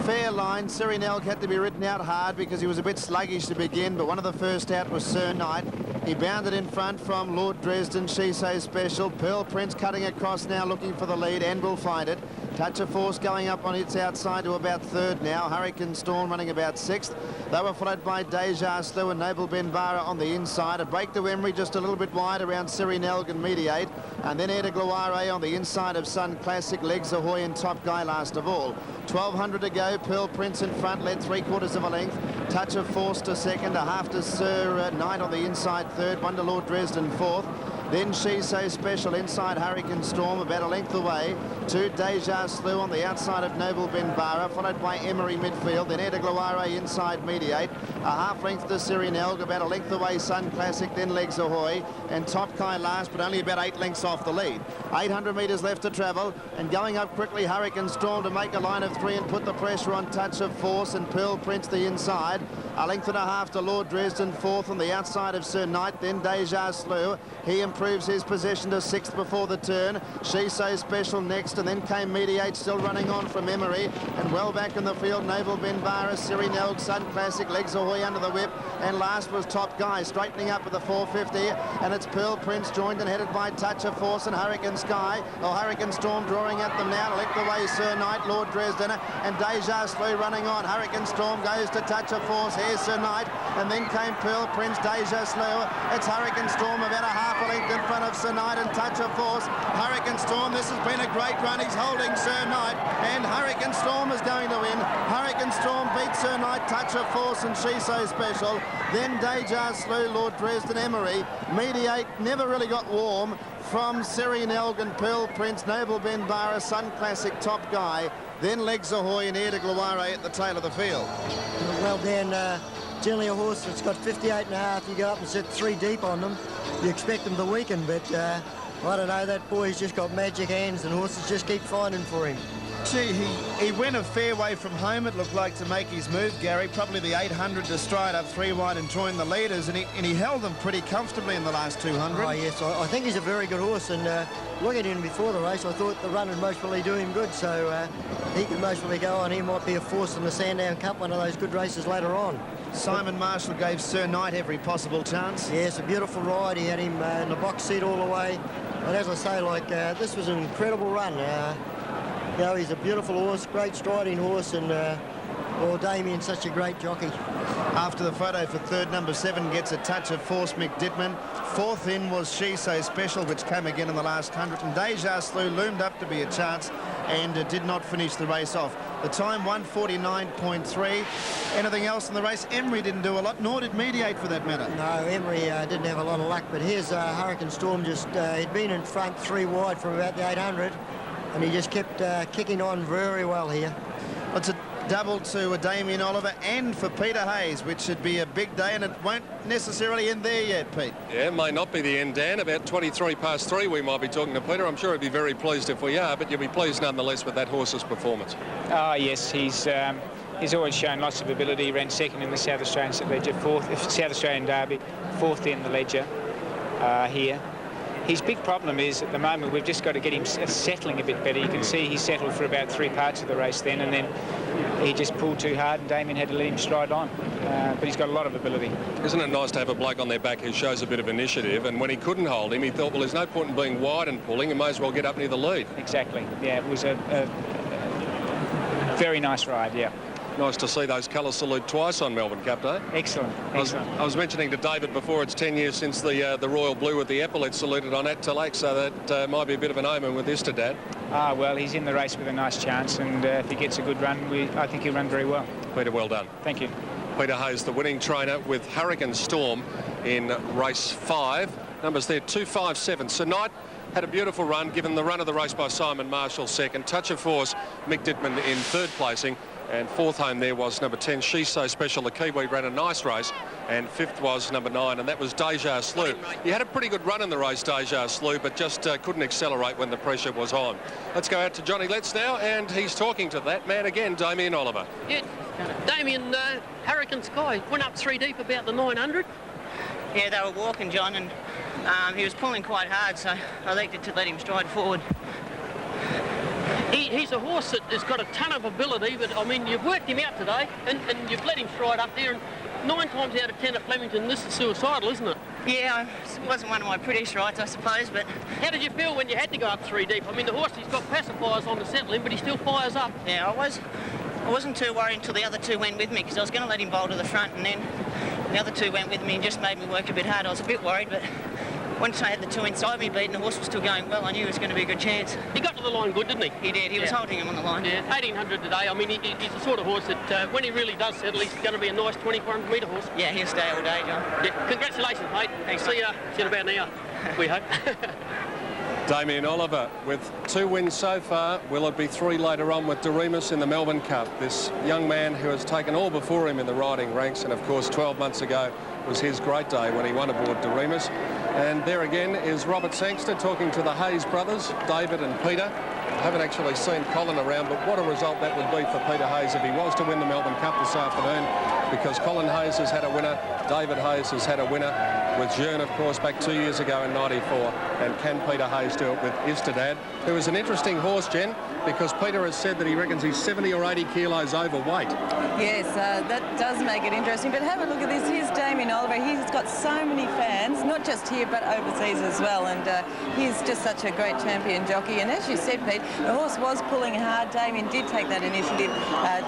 fair line. Sirinelg had to be ridden out hard because he was a bit sluggish to begin, but one of the first out was Sir Knight. He bounded in front from Lord Dresden, She So Special. Pearl Prince cutting across now, looking for the lead, and will find it. Touch of Force going up on its outside to about third now. Hurricane Storm running about sixth. They were followed by Deja Slew and Noble Benbara on the inside. A break to Emery just a little bit wide around Sirinelg and Mediate. And then Air de Gloire on the inside of Sun Classic. Legs Ahoy and Top Guy last of all. 1200 to go. Pearl Prince in front, led 3/4 of a length. Touch of Force to second. A half to Sir Knight on the inside third. One to Lord Dresden fourth. Then She So Special inside Hurricane Storm about a length away. To Deja Slew on the outside of Noble Benbara, followed by Emery midfield. Then Air de Gloire inside Mediate. A half length to Sirinelg, about a length away Sun Classic, then Legs Ahoy. And Top Guy last, but only about 8 lengths off the lead. 800 metres left to travel. And going up quickly, Hurricane Storm to make a line of 3 and put the pressure on Touch of Force. And Pearl Prince the inside. A length and a half to Lord Dresden fourth on the outside of Sir Knight. Then Deja Slew. He improves his position to sixth before the turn. She So Special next, and then came Mediate, still running on from Emery, and well back in the field Noble Benbara, Sirinelg, Sun Classic, Legs Ahoy under the whip, and last was Top Guy straightening up with the 450, and it's Pearl Prince joined and headed by Touch of Force and Hurricane Storm drawing at them now. Length away Sir Knight, Lord Dresden, and Deja Slew running on. Hurricane Storm goes to Touch of Force. Here's Sir Knight, and then came Pearl Prince, Deja Slew. It's Hurricane Storm about a half a length in front of Sir Knight and Touch of Force. Hurricane Storm, this has been a great run. He's holding Sir Knight, and Hurricane Storm is going to win. Hurricane Storm beats Sir Knight, Touch of Force and She So Special. Then Deja Slew, Lord Dresden, Emery. Mediate never really got warm from Sirinelg and Pearl Prince, Noble Benbara, Sun Classic, Top Guy. Then Legs Ahoy and Air de Gloire at the tail of the field. Well, Dan, generally a horse that's got 58 and a half, you go up and sit 3 deep on them. You expect them to weaken, but I don't know, that boy's just got magic hands and horses just keep finding for him. Gee, he went a fair way from home, it looked like, to make his move, Gary. Probably the 800 to stride up 3 wide and join the leaders, and he held them pretty comfortably in the last 200. Oh, yes, I think he's a very good horse, and looking at him before the race, I thought the run would most probably do him good, so he could most probably go on. He might be a force in the Sandown Cup, one of those good races later on. Simon Marshall gave Sir Knight every possible chance. Yes, a beautiful ride. He had him in the box seat all the way. And as I say, like, this was an incredible run. You know, he's a beautiful horse, great striding horse, and well, Damien's such a great jockey. After the photo for third, number 7 gets a Touch of Force, Mick Dittman. Fourth in was She So Special, which came again in the last 100. And Deja Slew loomed up to be a chance and did not finish the race off. The time 1:49.3. Anything else in the race? Emery didn't do a lot, nor did Mediate for that matter. No, Emery didn't have a lot of luck, but here's Hurricane Storm. Just he'd been in front 3 wide from about the 800, and he just kept kicking on very well here. It's a double to Damien Oliver and for Peter Hayes, which should be a big day, and it won't necessarily end there yet, Pete. Yeah, it may not be the end, Dan. About 3:23 we might be talking to Peter. I'm sure he'd be very pleased if we are, but you'll be pleased nonetheless with that horse's performance. Yes, he's always shown lots of ability. He ran second in the South Australian Ledger, South Australian Derby, fourth in the Ledger here. His big problem is, at the moment, we've just got to get him settling a bit better. You can see he settled for about 3 parts of the race then, and then he just pulled too hard, and Damien had to let him stride on. But he's got a lot of ability. Isn't it nice to have a bloke on their back who shows a bit of initiative? And when he couldn't hold him, he thought, well, there's no point in being wide and pulling. You may as well get up near the lead. Exactly. Yeah, it was a very nice ride, yeah. Nice to see those colours salute twice on Melbourne Cup Day. Excellent, excellent. I was mentioning to David before, it's 10 years since the Royal Blue with the epaulet saluted on at Lake, so that might be a bit of an omen with this to Dad. Well, he's in the race with a nice chance, and if he gets a good run, I think he'll run very well. Peter, well done. Thank you. Peter Hayes, the winning trainer with Hurricane Storm in race 5. Numbers there, 2, 5, 7. Sir Knight had a beautiful run, given the run of the race by Simon Marshall second. Touch of Force, Mick Dittman in third placing. And fourth home there was number 10, She So Special. The Kiwi ran a nice race. And fifth was number 9, and that was Deja Slew. He had a pretty good run in the race, Deja Slew, but just couldn't accelerate when the pressure was on. Let's go out to Johnny Letts now, and he's talking to that man again, Damien Oliver. Yeah, Damien, Hurricane Sky went up 3 deep about the 900. Yeah, they were walking, John, and he was pulling quite hard, so I elected to let him stride forward. He's a horse that has got a ton of ability, but I mean, you've worked him out today, and you've let him stride up there, and 9 times out of 10 at Flemington, this is suicidal, isn't it? Yeah, it wasn't one of my prettiest rides, I suppose, but... How did you feel when you had to go up 3 deep? I mean, the horse, he's got pacifiers on the settle in, but he still fires up. Yeah, I wasn't too worried until the other two went with me, because I was going to let him bowl to the front, and then the other two went with me and just made me work a bit hard. I was a bit worried, but once I had the two inside me beating, the horse was still going well. I knew it was going to be a good chance. He got to the line good, didn't he? He did. He was holding him on the line. Yeah, 1800 today. I mean, he's the sort of horse that when he really does settle, he's going to be a nice 2400 metre horse. Yeah, he'll stay all day, John. Yeah, congratulations, mate. Thanks. See you in about an hour, we hope. Damien Oliver with 2 wins so far. Will it be 3 later on with Doremus in the Melbourne Cup? This young man who has taken all before him in the riding ranks, and of course 12 months ago was his great day when he won aboard Doremus. And there again is Robert Sangster talking to the Hayes brothers, David and Peter. I haven't actually seen Colin around, but what a result that would be for Peter Hayes if he was to win the Melbourne Cup this afternoon, because Colin Hayes has had a winner, David Hayes has had a winner with Jeune, of course, back 2 years ago in '94. And can Peter Hayes do it with Istedad, who is an interesting horse, Jen, because Peter has said that he reckons he's 70 or 80 kilos overweight. Yes, that does make it interesting. But have a look at this. Here's Damien Oliver. He's got so many fans, not just here but overseas as well. And he's just such a great champion jockey. And as you said, Pete, the horse was pulling hard. Damien did take that initiative,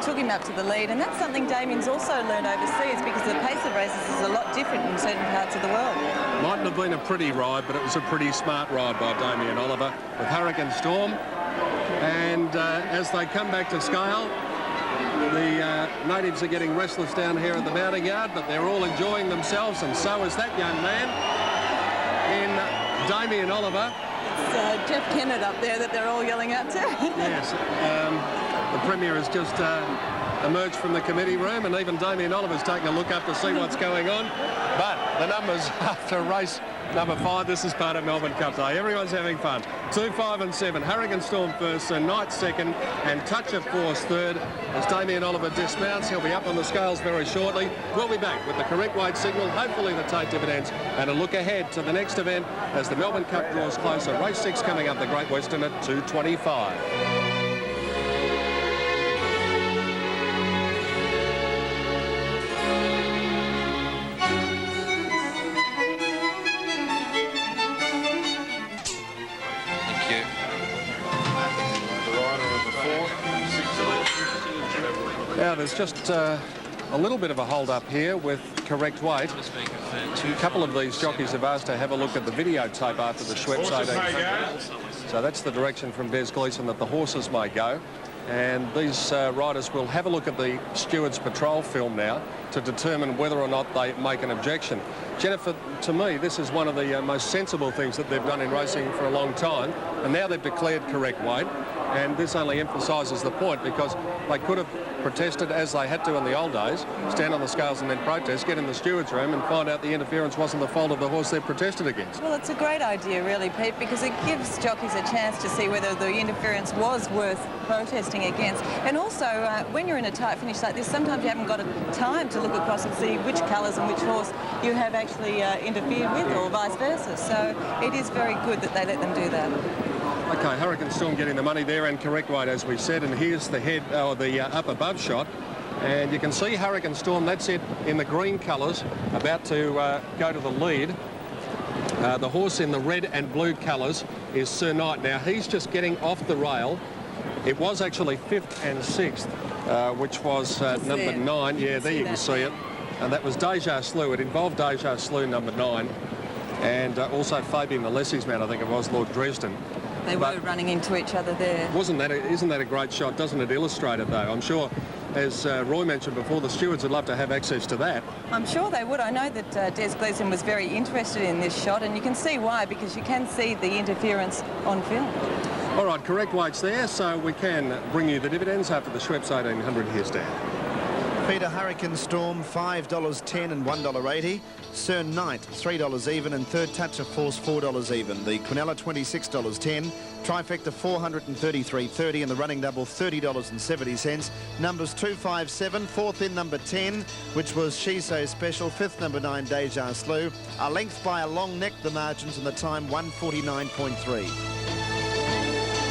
took him up to the lead. And that's something Damien's also learned overseas, because the pace of races is a lot different in certain parts of the world. Mightn't have been a pretty ride, but it was a pretty smart ride by Damien Oliver with Hurricane Storm. And as they come back to scale, the natives are getting restless down here at the mounting yard, but they're all enjoying themselves, and so is that young man in Damien Oliver. It's Jeff Kennett up there that they're all yelling out to. Yes, the Premier has just emerged from the committee room, and even Damien Oliver's taking a look up to see what's going on. But the numbers after race number 5, this is part of Melbourne Cup Day. Everyone's having fun. 2, 5 and 7. Hurricane Storm first, Sir Knight second, and Touch of Force third. As Damien Oliver dismounts, he'll be up on the scales very shortly. We'll be back with the correct weight signal, hopefully the Tate dividends, and a look ahead to the next event as the Melbourne Cup draws closer. Race 6 coming up, the Great Western at 2:25. Now, there's just a little bit of a hold-up here with correct weight. A couple of these jockeys have asked to have a look at the videotape after the Schweppes 1800. So that's the direction from Des Gleeson that the horses may go. And these riders will have a look at the Stewards Patrol film now to determine whether or not they make an objection. Jennifer, to me, this is one of the most sensible things that they've done in racing for a long time. And now they've declared correct weight. And this only emphasises the point, because they could have protested as they had to in the old days, stand on the scales and then protest, get in the steward's room and find out the interference wasn't the fault of the horse they've protested against. Well, it's a great idea, really, Pete, because it gives jockeys a chance to see whether the interference was worth protesting against. And also, when you're in a tight finish like this, sometimes you haven't got time to look across and see which colours and which horse you have actually interfered with, or vice versa. So it is very good that they let them do that. Okay, Hurricane Storm getting the money there, and correct weight, as we said. And here's the head, or the up above shot. And you can see Hurricane Storm, that's it, in the green colours, about to go to the lead. The horse in the red and blue colours is Sir Knight. Now, he's just getting off the rail. It was actually 5th and 6th, which was number 9. Yeah, there you can see it. And that was Deja Slew. It involved Deja Slew, number 9. And also Fabian Alessi's man, I think it was, Lord Dresden. They were running into each other there. Isn't that a great shot? Doesn't it illustrate it, though? I'm sure, as Roy mentioned before, the stewards would love to have access to that. I'm sure they would. I know that Des Gleeson was very interested in this shot, and you can see why, because you can see the interference on film. All right, correct weights there, so we can bring you the dividends after the Schweppes 1800. Here's Dan. Peter Hurricane Storm, $5.10 and $1.80. Sir Knight, $3 even, and Third Touch of Force, $4 even. The Quinella, $26.10. Trifecta, $433.30, and the running double, $30.70. Numbers 257, fourth in number 10, which was She So Special. Fifth, number 9, Deja Slew. A length by a long neck, the margins, and the time 149.3.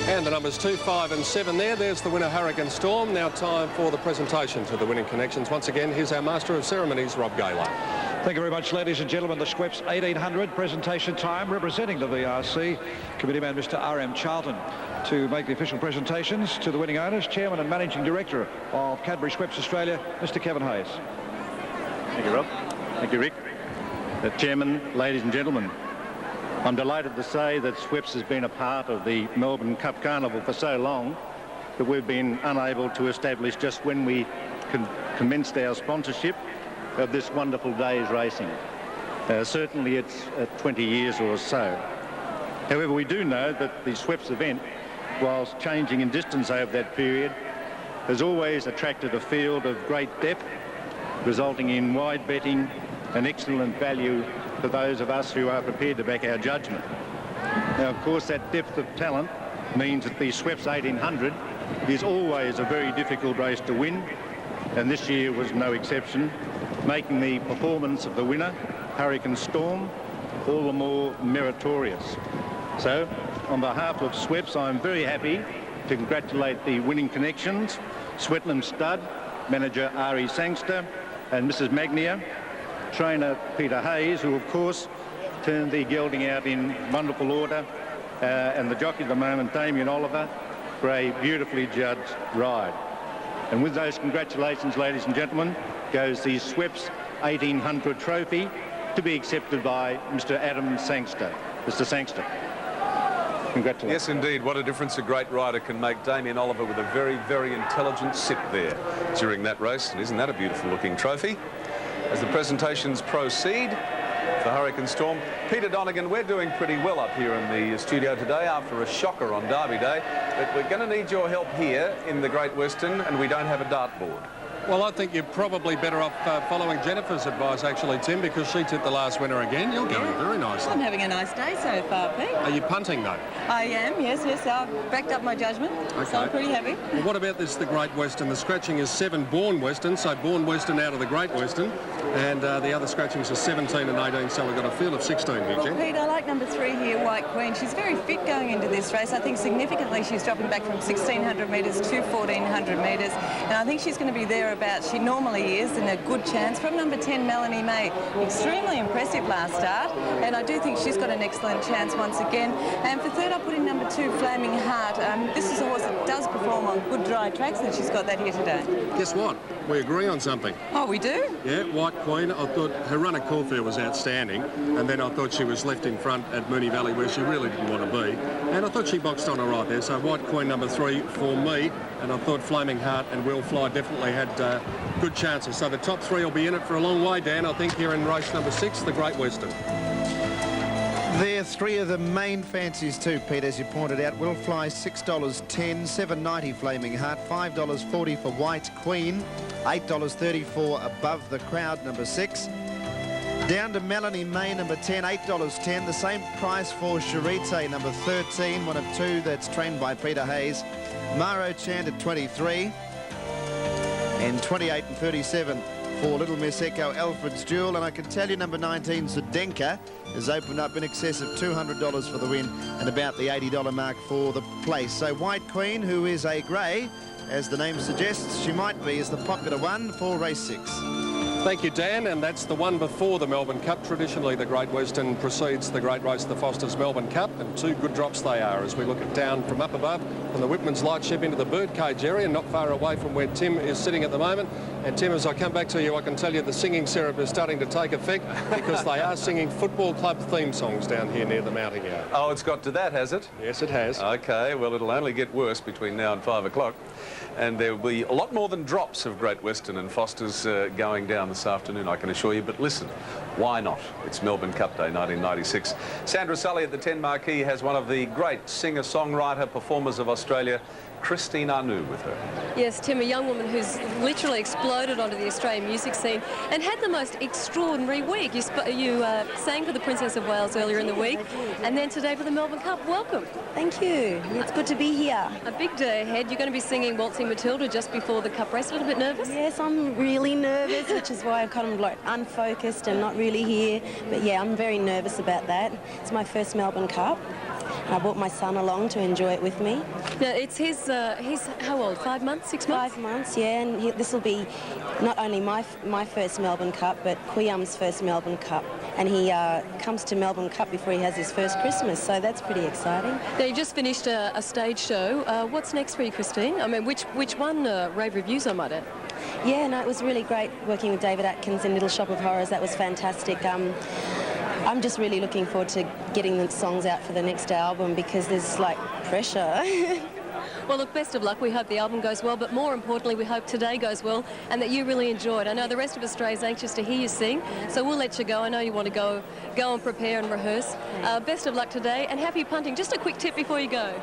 And the numbers 2, 5 and 7 there. There's the winner, Hurricane Storm. Now time for the presentation to the winning connections. Once again, here's our Master of Ceremonies, Rob Gaylor. Thank you very much, ladies and gentlemen. The Schweppes 1800 presentation time, representing the VRC, committee man Mr. R.M. Charlton, to make the official presentations to the winning owners, Chairman and Managing Director of Cadbury Schweppes Australia, Mr. Kevin Hayes. Thank you, Rob. Thank you, Rick. Chairman, ladies and gentlemen, I'm delighted to say that Schweppes has been a part of the Melbourne Cup Carnival for so long that we've been unable to establish just when we commenced our sponsorship of this wonderful day's racing. Certainly it's 20 years or so. However, we do know that the Schweppes event, whilst changing in distance over that period, has always attracted a field of great depth, resulting in wide betting and excellent value for those of us who are prepared to back our judgment. Now, of course, that depth of talent means that the Schweppes 1800 is always a very difficult race to win, and this year was no exception, making the performance of the winner, Hurricane Storm, all the more meritorious. So, on behalf of Schweppes, I'm very happy to congratulate the winning connections, Swetland Stud, manager Ari Sangster, and Mrs. Magnia, trainer Peter Hayes, who of course turned the gelding out in wonderful order, and the jockey at the moment, Damien Oliver, for a beautifully judged ride. And with those congratulations, ladies and gentlemen, goes the Schweppes 1800 trophy to be accepted by Mr. Adam Sangster. Mr. Sangster. Congratulations. Yes, indeed. What a difference a great rider can make. Damien Oliver with a very, very intelligent sit there during that race. And isn't that a beautiful looking trophy? As the presentations proceed for Hurricane Storm, Peter Donegan, we're doing pretty well up here in the studio today after a shocker on Derby Day, but we're going to need your help here in the Great Western, and we don't have a dartboard. Well, I think you're probably better off following Jennifer's advice, actually, Tim, because she took the last winner again. You're going very nicely. I'm having a nice day so far, Pete. Are you punting, though? I am, yes. I've backed up my judgment, Okay. so I'm pretty happy. Well, what about this, the Great Western? The scratching is 7 Born Western, so Born Western out of the Great Western, and the other scratchings are 17 and 18, so we've got a field of 16 here, Jen. Pete, I like number 3 here, White Queen. She's very fit going into this race. I think significantly she's dropping back from 1,600 metres to 1,400 metres, and I think she's going to be thereabouts. She normally is, and a good chance from number 10, Melanie May. Extremely impressive last start, and I do think she's got an excellent chance once again. And for third, I'll put in number 2, Flaming Heart. This is a horse that does perform on good dry tracks, and she's got that here today. Guess what? We agree on something. Oh, we do? Yeah, White Queen. I thought her run at Caulfield was outstanding, and then I thought she was left in front at Moonee Valley where she really didn't want to be, and I thought she boxed on her right there. So White Queen number 3 for me, and I thought Flaming Heart and Will Fly definitely had good chances. So the top 3 will be in it for a long way, Dan, I think, here in race number 6, the Great Western. They're 3 of the main fancies too, Pete, as you pointed out. Will Fly $6.10, $7.90 Flaming Heart, $5.40 for White Queen, $8.30 for Above the Crowd, number 6. Down to Melanie May, number 10, $8.10. The same price for Charite, number 13, one of 2 that's trained by Peter Hayes. Maro Chant at 23. And 28 and 37 for Little Miss Echo, Alfred's Jewel. And I can tell you number 19, Zdenka, has opened up in excess of $200 for the win and about the $80 mark for the place. So White Queen, who is a grey, as the name suggests she might be, is the popular one for race 6. Thank you, Dan, and that's the one before the Melbourne Cup. Traditionally, the Great Western precedes the great race, the Foster's Melbourne Cup, and 2 good drops they are as we look at down from up above from the Whitman's Lightship into the birdcage area, not far away from where Tim is sitting at the moment. And Tim, as I come back to you, I can tell you the singing syrup is starting to take effect because they are singing football club theme songs down here near the mounting yard. Oh, it's got to that, has it? Yes, it has. OK, well, it'll only get worse between now and 5 o'clock. And there will be a lot more than drops of Great Western and Foster's going down this afternoon, I can assure you. But listen, why not? It's Melbourne Cup Day 1996. Sandra Sully at the 10 Marquee has one of the great singer-songwriter performers of Australia, Christine Anu, with her. Yes, Tim, a young woman who's literally exploded onto the Australian music scene and had the most extraordinary week. You sang for the Princess of Wales earlier in the week, and then today for the Melbourne Cup. Welcome. Thank you. It's good to be here. A big day ahead. You're going to be singing Waltzing Matilda just before the Cup race. A little bit nervous? Yes, I'm really nervous, which is why I'm kind of like unfocused and not really here. But yeah, I'm very nervous about that. It's my first Melbourne Cup. I brought my son along to enjoy it with me. Now, it's he's how old? 5 months, 6 months? 5 months, yeah, and this will be not only my first Melbourne Cup, but Quiyam's first Melbourne Cup. And he comes to Melbourne Cup before he has his first Christmas, so that's pretty exciting. Now, you just finished a stage show. What's next for you, Christine? I mean, which one rave reviews, I might add? Yeah, no, it was really great working with David Atkins in Little Shop of Horrors. That was fantastic. I'm just really looking forward to getting the songs out for the next album because there's, like, pressure. Well, look, best of luck. We hope the album goes well, but more importantly, we hope today goes well and that you really enjoy it. I know the rest of Australia is anxious to hear you sing, so we'll let you go. I know you want to go and prepare and rehearse. Best of luck today and happy punting. Just a quick tip before you go.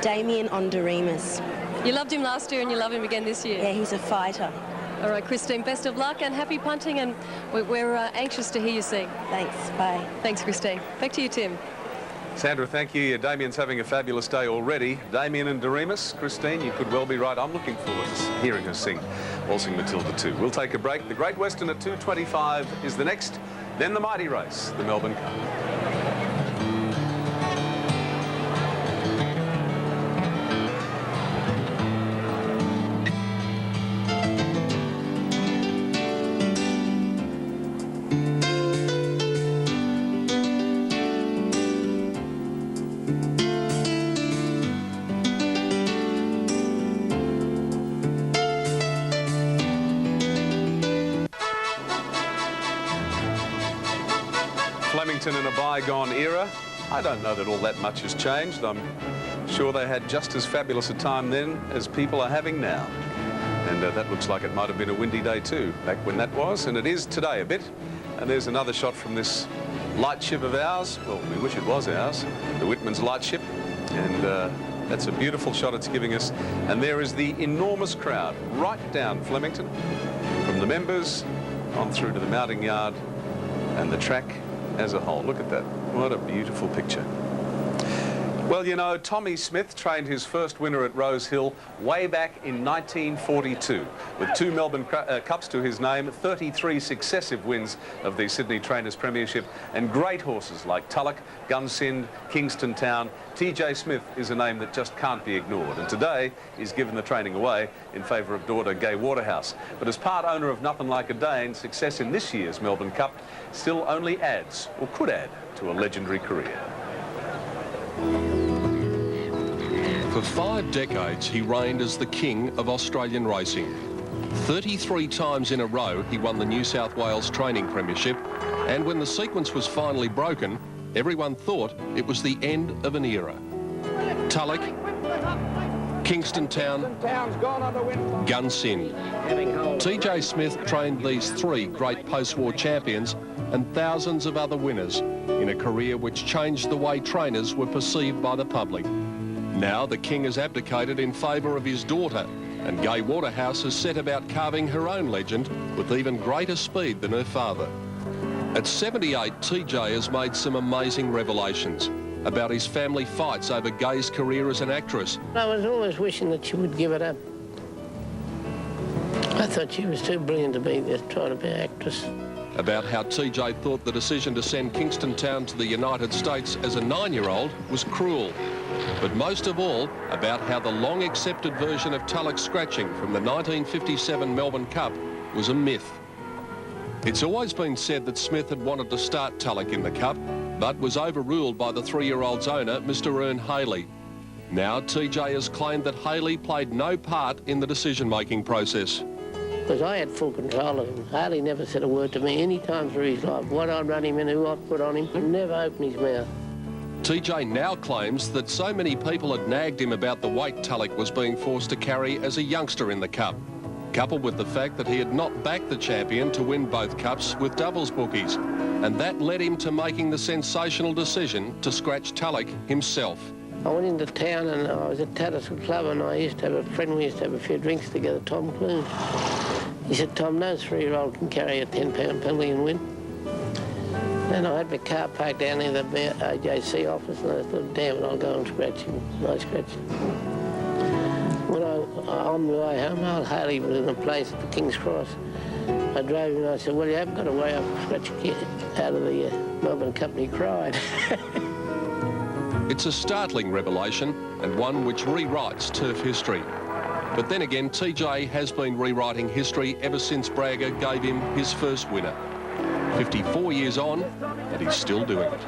Damien Ondoremus. You loved him last year and you love him again this year. Yeah, he's a fighter. All right, Christine, best of luck and happy punting, and we're anxious to hear you sing. Thanks, bye. Thanks, Christine. Back to you, Tim. Sandra, thank you. Damien's having a fabulous day already. Damien and Doremus, Christine, you could well be right. I'm looking forward to hearing her sing Waltzing Matilda 2. We'll take a break. The Great Western at 2:25 is the next. Then the mighty race, the Melbourne Cup. Flemington in a bygone era. I don't know that all that much has changed. I'm sure they had just as fabulous a time then as people are having now. And that looks like it might have been a windy day too, back when that was. And it is today a bit. And there's another shot from this lightship of ours. Well, we wish it was ours, the Whitman's lightship. And that's a beautiful shot it's giving us. And there is the enormous crowd right down Flemington, from the members on through to the mounting yard and the track as a whole. Look at that. What a beautiful picture. Well, you know, Tommy Smith trained his first winner at Rose Hill way back in 1942 with 2 Melbourne Cups to his name, 33 successive wins of the Sydney Trainers Premiership, and great horses like Tulloch, Gunsynd, Kingston Town. TJ Smith is a name that just can't be ignored, and today he's given the training away in favour of daughter Gay Waterhouse. But as part owner of Nothing Like a Dane, success in this year's Melbourne Cup still only adds, or could add, to a legendary career. For 5 decades, he reigned as the king of Australian racing. 33 times in a row, he won the New South Wales Training Premiership, and when the sequence was finally broken, everyone thought it was the end of an era. Tulloch, Kingston Town, Gunsynd. TJ Smith trained these 3 great post-war champions and thousands of other winners in a career which changed the way trainers were perceived by the public. Now the king has abdicated in favour of his daughter, and Gay Waterhouse has set about carving her own legend with even greater speed than her father. At 78, TJ has made some amazing revelations about his family fights over Gay's career as an actress. I was always wishing that she would give it up. I thought she was too brilliant to be there trying to be an actress. About how TJ thought the decision to send Kingston Town to the United States as a 9-year-old was cruel. But most of all, about how the long-accepted version of Tulloch scratching from the 1957 Melbourne Cup was a myth. It's always been said that Smith had wanted to start Tulloch in the Cup, but was overruled by the 3-year-old's owner, Mr. Ern Haley. Now TJ has claimed that Haley played no part in the decision-making process. Because I had full control of him. Haley never said a word to me any time through his life. What I'd run him in, who I'd put on him, he never opened his mouth. TJ now claims that so many people had nagged him about the weight Tulloch was being forced to carry as a youngster in the Cup, coupled with the fact that he had not backed the champion to win both Cups with doubles bookies, and that led him to making the sensational decision to scratch Tulloch himself. I went into town and I was at Tattersall Club, and I used to have a friend, we used to have a few drinks together, Tom Clune. He said, Tom, no 3-year-old can carry a 10-pound penalty and win. And I had my car parked down near the AJC office, and I thought, damn it, I'll go and scratch him. And I scratched him. When on the way home, old Haley was in a place at the King's Cross. I drove him and I said, well, you haven't got a way up to scratch a kid out of the Melbourne Cup, and he cried. It's a startling revelation and one which rewrites turf history. But then again, TJ has been rewriting history ever since Braga gave him his first winner. 54 years on, and he's still doing it.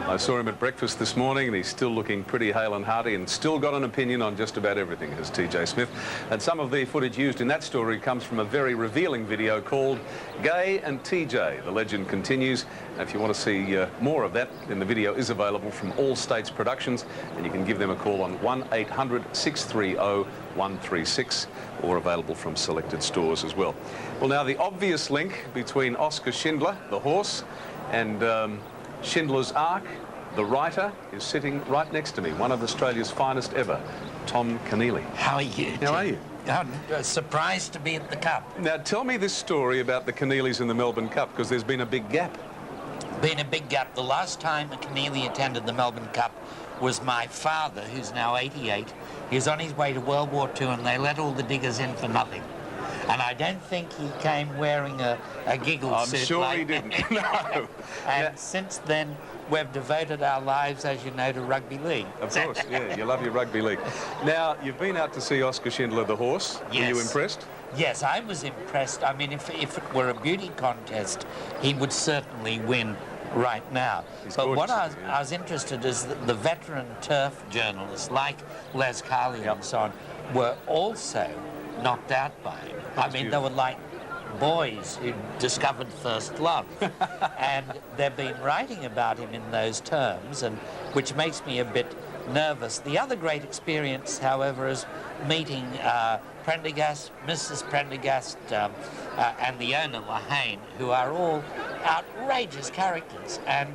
I saw him at breakfast this morning and he's still looking pretty hale and hearty and still got an opinion on just about everything, has TJ Smith. And some of the footage used in that story comes from a very revealing video called Gay and TJ. The legend continues. And if you want to see more of that, then the video is available from All States Productions, and you can give them a call on 1-800-630-136, or available from selected stores as well. Well, now the obvious link between Oscar Schindler, the horse, and Schindler's Ark, the writer, is sitting right next to me, one of Australia's finest ever, Tom Keneally. How are you? How are you? I'm surprised to be at the Cup. Now, tell me this story about the Keneallys in the Melbourne Cup, because there's been a big gap. Been a big gap. The last time a Keneally attended the Melbourne Cup was my father, who's now 88. He was on his way to World War II, and they let all the diggers in for nothing. And I don't think he came wearing a giggle suit. I'm sure like he didn't. No. And since then, we've devoted our lives, as you know, to rugby league. Of course, yeah, you love your rugby league. Now, you've been out to see Oscar Schindler, the horse. Yes. Were you impressed? Yes, I was impressed. I mean, if it were a beauty contest, he would certainly win right now. But what I was interested is that the veteran turf journalists like Les Carley and so on were also knocked out by him. I mean, they were like boys who discovered first love. And they've been writing about him in those terms, and which makes me a bit nervous. The other great experience, however, is meeting Prendergast, Mrs. Prendergast, and the owner, Lahane, who are all outrageous characters. And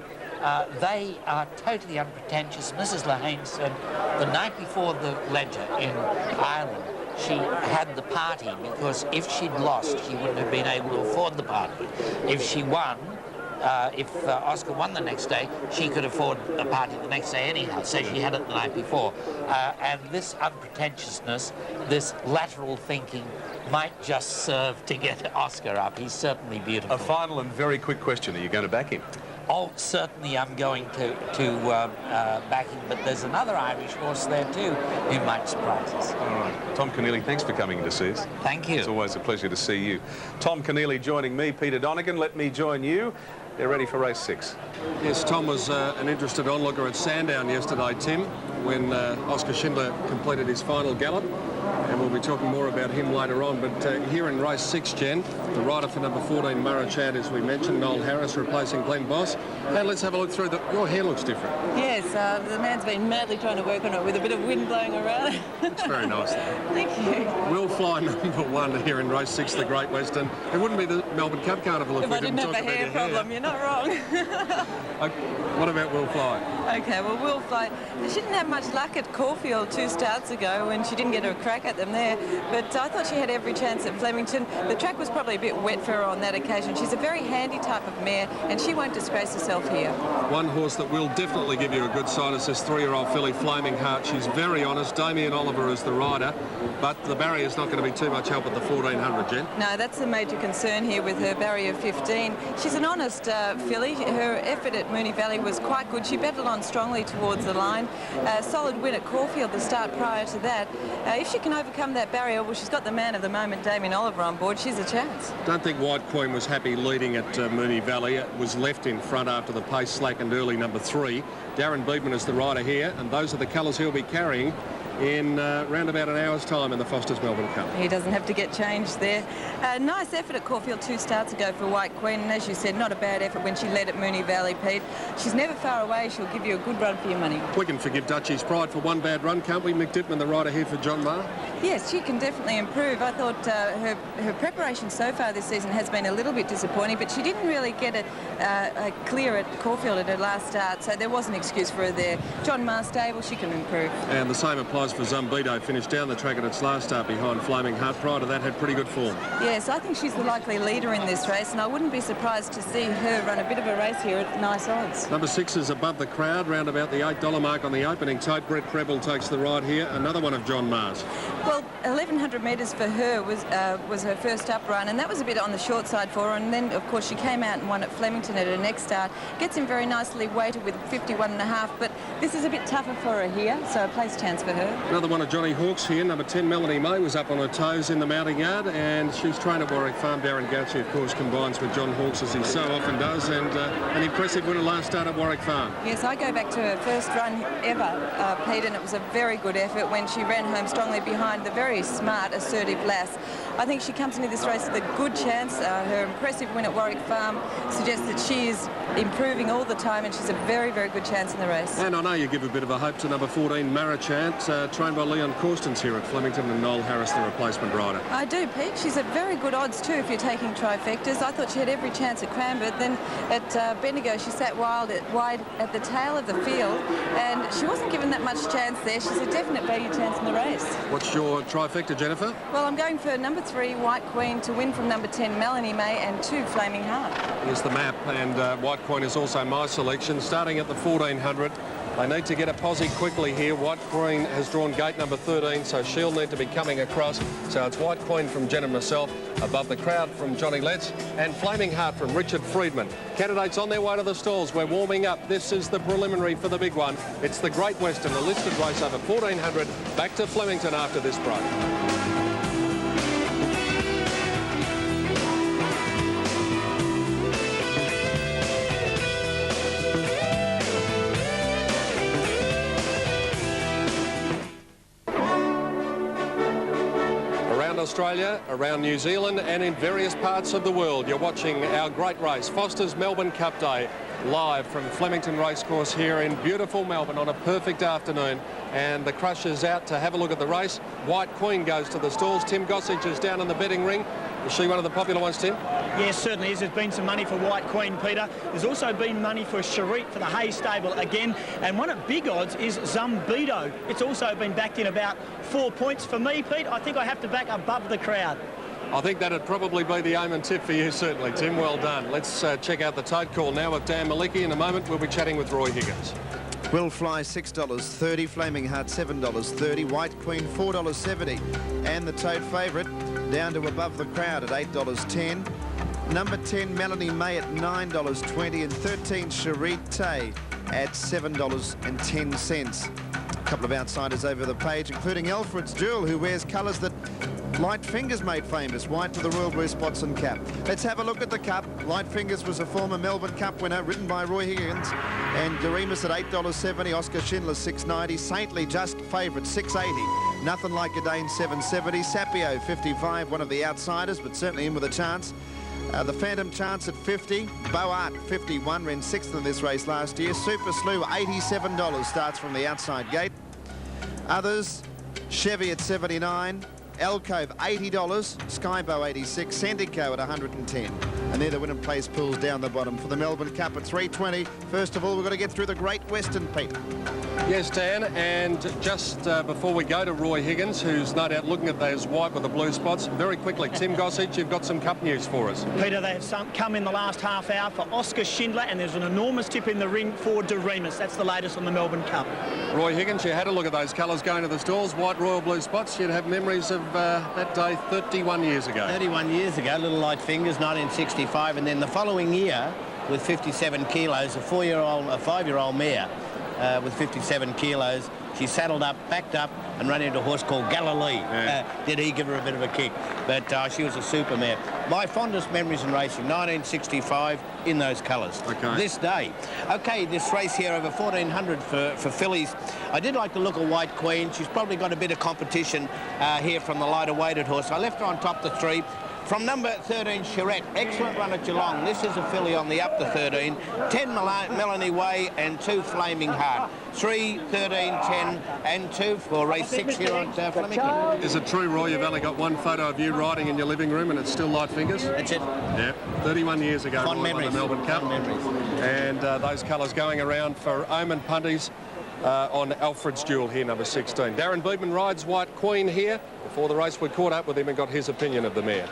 they are totally unpretentious. Mrs. Lahane said the night before the Ledger in Ireland, she had the party because if she'd lost, she wouldn't have been able to afford the party. If she won, if Oscar won the next day, she could afford a party the next day anyhow, so she had it the night before. And this unpretentiousness, this lateral thinking, might just serve to get Oscar up. He's certainly beautiful. A final and very quick question. Are you going to back him? Oh, certainly I'm going to back him, but there's another Irish horse there too who might surprise us. All right. Tom Keneally, thanks for coming to see us. Thank you. It's always a pleasure to see you. Tom Keneally joining me, Peter Donegan. Let me join you. They're ready for race 6. Yes, Tom was an interested onlooker at Sandown yesterday, Tim, when Oscar Schindler completed his final gallop. And we'll be talking more about him later on. But here in race 6, Jen, the rider for number 14, Marachad, as we mentioned, Noel Harris replacing Glenn Boss. And let's have a look through your hair looks different. Yes, the man's been madly trying to work on it with a bit of wind blowing around. It's very nice, though. Thank you. Will Fly number 1 here in race 6, the Great Western. It wouldn't be the Melbourne Cup Carnival if we didn't talk about your hair. If I didn't have a hair problem, you're not wrong. What about Will Fly? Okay, well, Will Fly, she didn't have much luck at Caulfield 2 starts ago when she didn't get a crack at them there, but I thought she had every chance at Flemington. The track was probably a bit wet for her on that occasion. She's a very handy type of mare, and she won't disgrace herself here. One horse that will definitely give you a good sight is this 3-year-old filly, Flaming Heart. She's very honest. Damien Oliver is the rider, but the barrier's not going to be too much help at the 1400, Jen. No, that's the major concern here with her barrier 15. She's an honest filly. Her effort at Moonee Valley was quite good. She battled on strongly towards the line. Solid win at Caulfield the start prior to that. If she can overcome that barrier, well, she's got the man of the moment, Damien Oliver, on board. She's a chance. Don't think White Queen was happy leading at Moonee Valley. It was left in front after the pace slackened early, number 3. Darren Beedman is the rider here, and those are the colours he'll be carrying in round about an hour's time in the Foster's Melbourne Cup. He doesn't have to get changed there. Nice effort at Caulfield 2 starts ago for White Queen, and as you said, not a bad effort when she led at Moonee Valley, Pete. She's never far away. She'll give you a good run for your money. We can forgive Dutchie's Pride for one bad run, can't we? Mick Dittman, the rider here for John Maher. Yes, she can definitely improve. I thought her preparation so far this season has been a little bit disappointing, but she didn't really get a clear at Caulfield at her last start, so there was an excuse for her there. John Maher stable, she can improve. And the same applies Flies for Zumbido finished down the track at its last start behind Flaming Heart. Prior to that, had pretty good form. Yes, I think she's the likely leader in this race, and I wouldn't be surprised to see her run a bit of a race here at nice odds. Number 6 is Above the Crowd, round about the $8 mark on the opening tote. Brett Preble takes the ride here. Another one of John Mars. Well, 1,100 metres for her was her first up run, and that was a bit on the short side for her. And then, of course, she came out and won at Flemington at her next start. Gets in very nicely weighted with 51.5, but this is a bit tougher for her here, so a place chance for her. Another one of Johnny Hawkes here. Number 10, Melanie May, was up on her toes in the mounting yard, and she's trained at Warwick Farm. Darren Gauci, of course, combines with John Hawkes, as he so often does, and an impressive winner last start at Warwick Farm. Yes, I go back to her first run ever, Pete, and it was a very good effort when she ran home strongly behind the very smart, assertive lass. I think she comes into this race with a good chance. Her impressive win at Warwick Farm suggests that she is improving all the time, and she's a very, very good chance in the race. And I know you give a bit of a hope to number 14, Marachant, trained by Leon Corstens here at Flemington, and Noel Harris, the replacement rider. I do, Pete. She's at very good odds too if you're taking trifectas. I thought she had every chance at Cranbourne. Then at Bendigo, she sat wide at the tail of the field, and she wasn't given that much chance there. She's a definite value chance in the race. What's your trifecta, Jennifer? Well, I'm going for number 3, White Queen, to win from number 10, Melanie May, and 2, Flaming Heart. Here's the map, and White Queen is also my selection. Starting at the 1400, they need to get a posse quickly here. White Queen has drawn gate number 13, so she'll need to be coming across. So it's White Queen from Jen and myself, Above the Crowd from Johnny Letts, and Flaming Heart from Richard Friedman. Candidates on their way to the stalls. We're warming up. This is the preliminary for the big one. It's the Great Western, a listed race over 1400. Back to Flemington after this break. Australia, around New Zealand and in various parts of the world. You're watching our great race, Foster's Melbourne Cup Day, live from Flemington Racecourse here in beautiful Melbourne on a perfect afternoon. And the Crusher's out to have a look at the race. White Queen goes to the stalls. Tim Gossage is down in the betting ring. Is she one of the popular ones, Tim? Yes, certainly is. There's been some money for White Queen, Peter. There's also been money for Cherit for the Hayes stable again. And one at big odds is Zumbido. It's also been backed in about 4 points. For me, Pete, I think I have to back Above the Crowd. I think that'd probably be the aim and tip for you, certainly, Tim. Well done. Let's check out the tote call now with Dan Malicki. In a moment, we'll be chatting with Roy Higgins. Will Fly $6.30, Flaming Heart $7.30, White Queen $4.70, and the tote favourite down to Above the Crowd at $8.10. Number 10, Melanie May at $9.20, and 13, Cherit Tay at $7.10. A couple of outsiders over the page, including Alfred's Jewel, who wears colours that Light Fingers made famous, white to the royal blue spots and cap. Let's have a look at the cup. Light Fingers was a former Melbourne Cup winner, ridden by Roy Higgins, and Doremus at $8.70, Oscar Schindler $6.90, Saintly just favourite $6.80, Nothing Like a Dane $7.70, Sapio $55, one of the outsiders, but certainly in with a chance. The Phantom Chance at $50, Boart $51, ran 6th in this race last year. Super Slew $87, starts from the outside gate. Others, Chevy at $79, Alcove $80, Skybow $86, Sandico at $110. And they're the win and place pools down the bottom for the Melbourne Cup at $3.20. First of all, we've got to get through the Great Western, Pete. Yes, Dan, and just before we go to Roy Higgins, who's no doubt looking at those white with the blue spots, very quickly, Tim Gossage, you've got some cup news for us. Peter, they have come in the last half hour for Oscar Schindler, and there's an enormous tip in the ring for Doremus. That's the latest on the Melbourne Cup. Roy Higgins, you had a look at those colours going to the stalls, white, royal blue spots. You'd have memories of that day 31 years ago. 31 years ago, Little Light Fingers, 1965, and then the following year, with 57 kilos, a 5-year-old mare with 57 kilos. She saddled up, backed up, and ran into a horse called Galilee. Yeah. Did he give her a bit of a kick? But she was a super mare. My fondest memories in racing, 1965, in those colours. Okay. This day. Okay, this race here over 1400 for fillies. I did like to look at White Queen. She's probably got a bit of competition here from the lighter weighted horse. I left her on top the 3. From number 13, Cherit, excellent run at Geelong. This is a filly on the up to 13. 10, Melanie Way, and 2, Flaming Heart. 3, 13, 10, and 2 for race 6 here at Flemington. Is it true, Roy, you've only got one photo of you riding in your living room and it's still Light Fingers? That's it. Yeah, 31 years ago, Fond memories. The Melbourne Cup. Fond memories. And those colours going around for Omen Punties. on Alfred's Duel here, number 16. Darren Beadman rides White Queen here. Before the race, we caught up with him and got his opinion of the mare.